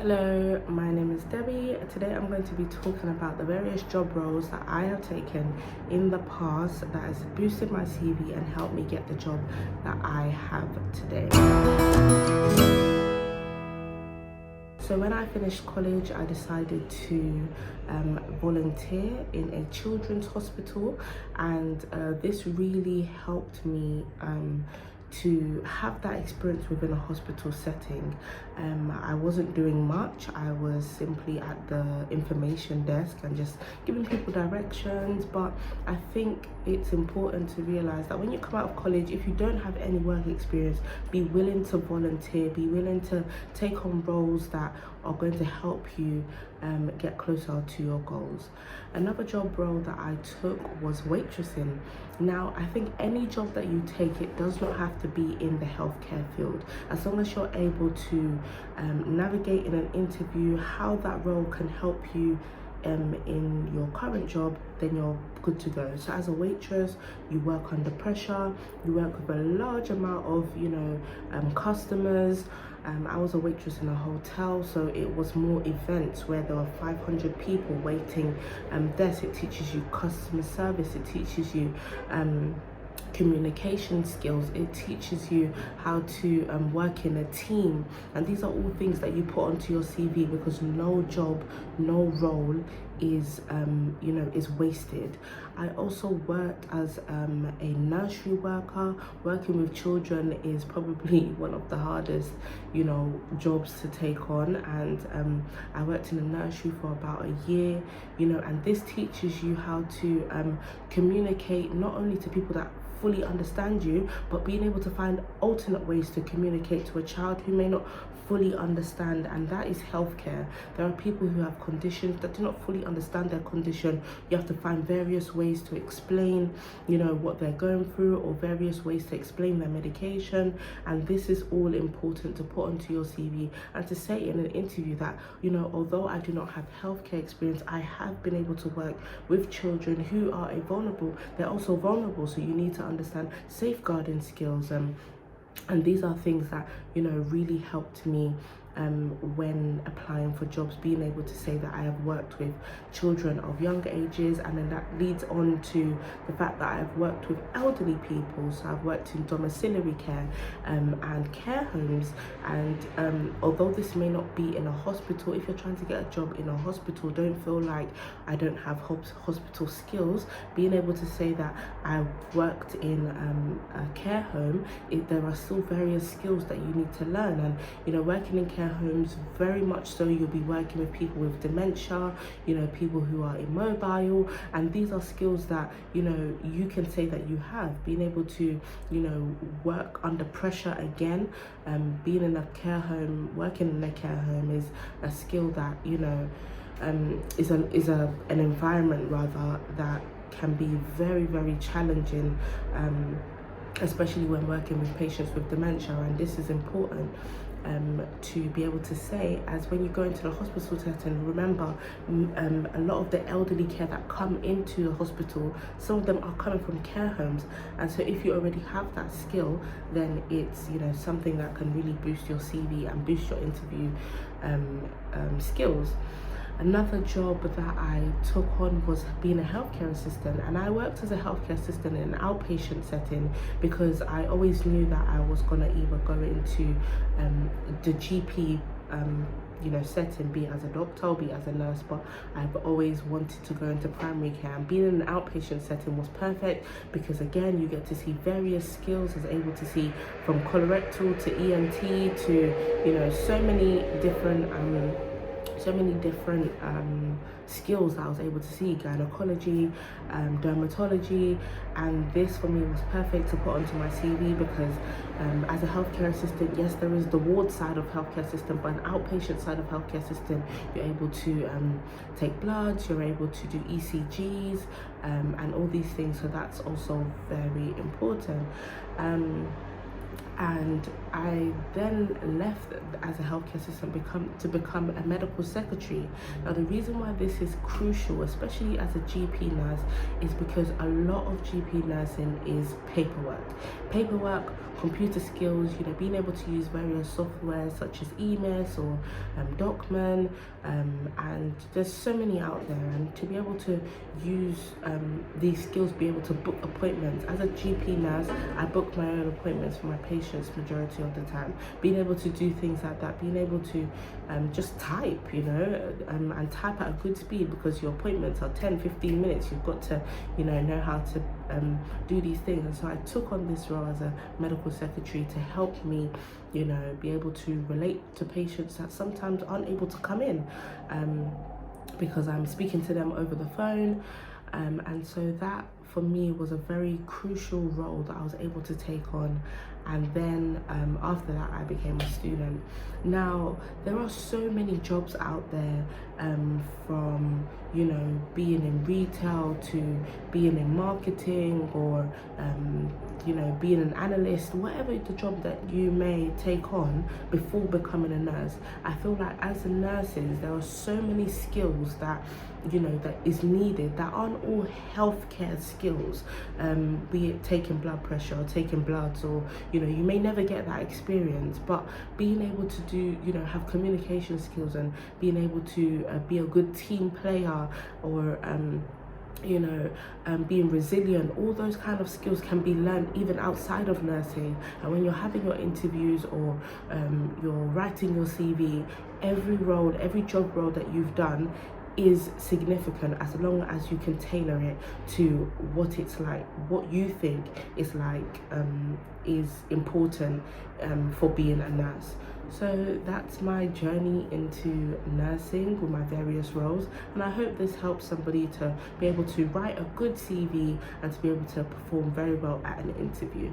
Hello, my name is Debbie. Today I'm going to be talking about the various job roles that I have taken in the past that has boosted my CV and helped me get the job that I have today. So when I finished college, I decided to volunteer in a children's hospital, and this really helped me to have that experience within a hospital setting. I wasn't doing much. I was simply at the information desk and just giving people directions. But I think it's important to realize that when you come out of college, if you don't have any work experience, be willing to volunteer, be willing to take on roles that are going to help you get closer to your goals. Another job role that I took was waitressing. Now, I think any job that you take, it does not have to be in the healthcare field. As long as you're able to navigate in an interview how that role can help you in your current job, then you're good to go. So as a waitress, you work under pressure, you work with a large amount of customers. I was a waitress in a hotel, so it was more events where there were 500 people waiting desk. It teaches you customer service, it teaches you communication skills, it teaches you how to work in a team, and these are all things that you put onto your CV, because no job, no role is is wasted. I also worked as a nursery worker. Working with children is probably one of the hardest jobs to take on, and I worked in a nursery for about a year, and this teaches you how to communicate not only to people that fully understand you, but being able to find alternate ways to communicate to a child who may not fully understand, and that is healthcare. There are people who have conditions that do not fully understand their condition. You have to find various ways to explain what they're going through, or various ways to explain their medication, and this is all important to put onto your CV and to say in an interview that although I do not have healthcare experience, I have been able to work with children who are vulnerable. They're also vulnerable, so you need to understand safeguarding skills, and these are things that really helped me when applying for jobs, being able to say that I have worked with children of younger ages, and then that leads on to the fact that I've worked with elderly people. So I've worked in domiciliary care and care homes, and although this may not be in a hospital, if you're trying to get a job in a hospital, don't feel like I don't have hospital skills. Being able to say that I worked in a care home, there are still various skills that you need to learn, and working in care homes, very much so, you'll be working with people with dementia, people who are immobile, and these are skills that you can say that you have. Being able to work under pressure again, being in a care home, working in a care home is a skill that is an environment rather that can be very, very challenging, especially when working with patients with dementia. And this is important to be able to say, as when you go into the hospital setting, remember a lot of the elderly care that come into the hospital, some of them are coming from care homes, and so if you already have that skill, then it's something that can really boost your CV and boost your interview skills. Another job that I took on was being a healthcare assistant, and I worked as a healthcare assistant in an outpatient setting because I always knew that I was going to either go into the GP setting, be it as a doctor or be it as a nurse, but I've always wanted to go into primary care, and being in an outpatient setting was perfect because again you get to see various skills. I was able to see from colorectal to ENT to so many different skills that I was able to see, gynecology, dermatology, and this for me was perfect to put onto my CV because as a healthcare assistant, yes, there is the ward side of healthcare assistant, but an outpatient side of healthcare assistant, you're able to take bloods, you're able to do ECGs, and all these things, so that's also very important. And I then left as a healthcare assistant to become a medical secretary. Now, the reason why this is crucial, especially as a GP nurse, is because a lot of GP nursing is paperwork, computer skills, being able to use various software such as EMS or Document, and there's so many out there, and to be able to use these skills, be able to book appointments. As a GP nurse, I book my own appointments for my patients majority of the time. Being able to do things like that, being able to just type, and type at a good speed, because your appointments are 10-15 minutes. You've got to know how to do these things. And so I took on this role as a medical secretary to help me be able to relate to patients that sometimes aren't able to come in, because I'm speaking to them over the phone, and so that for me was a very crucial role that I was able to take on. And then after that, I became a student. Now, there are so many jobs out there, from being in retail to being in marketing, or being an analyst, whatever the job that you may take on before becoming a nurse. I feel like as nurses, there are so many skills that that is needed that aren't all healthcare skills, be it taking blood pressure or taking bloods, or you may never get that experience, but being able to do have communication skills, and being able to be a good team player, or being resilient, all those kind of skills can be learned even outside of nursing. And when you're having your interviews, or you're writing your CV, every job role that you've done is significant, as long as you can tailor it to what it's like, what you think is like, is important for being a nurse. So that's my journey into nursing with my various roles, and I hope this helps somebody to be able to write a good CV and to be able to perform very well at an interview.